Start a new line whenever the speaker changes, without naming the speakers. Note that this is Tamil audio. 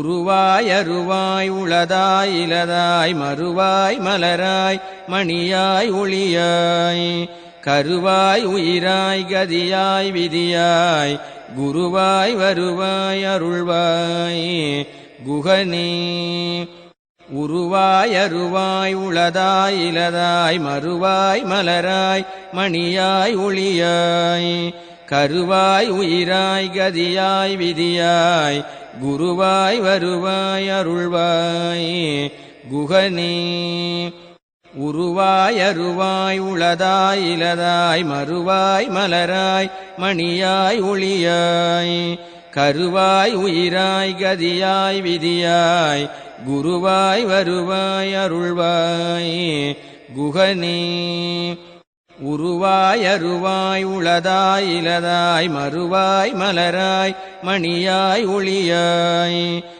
உருவாய் அருவாய் உளதாய் இலதாய் மறுவாய் மலராய் மணியாய் ஒளியாய் கருவாய் உயிராய் கதியாய் விதியாய் குருவாய் வருவாய் அருள்வாய் குகனே. உருவாய் அருவாய் உளதாய் இலதாய் மறுவாய் மலராய் மணியாய் ஒளியாய் கருவாய் உயிராய் கதியாய் விதியாய் குருவாய் வருவாய் அருள்வாய் குகனே. உருவாய் அருவாய் உளதாய் இலதாய் மறுவாய் மலராய் மணியாய் ஒளியாய் கருவாய் உயிராய் கதியாய் விதியாய் குருவாய் வருவாய் அருள்வாய் குகனே. உருவாய் அருவாய் உளதாய் இலதாய் மறுவாய் மலராய் மணியாய் ஒளியாய்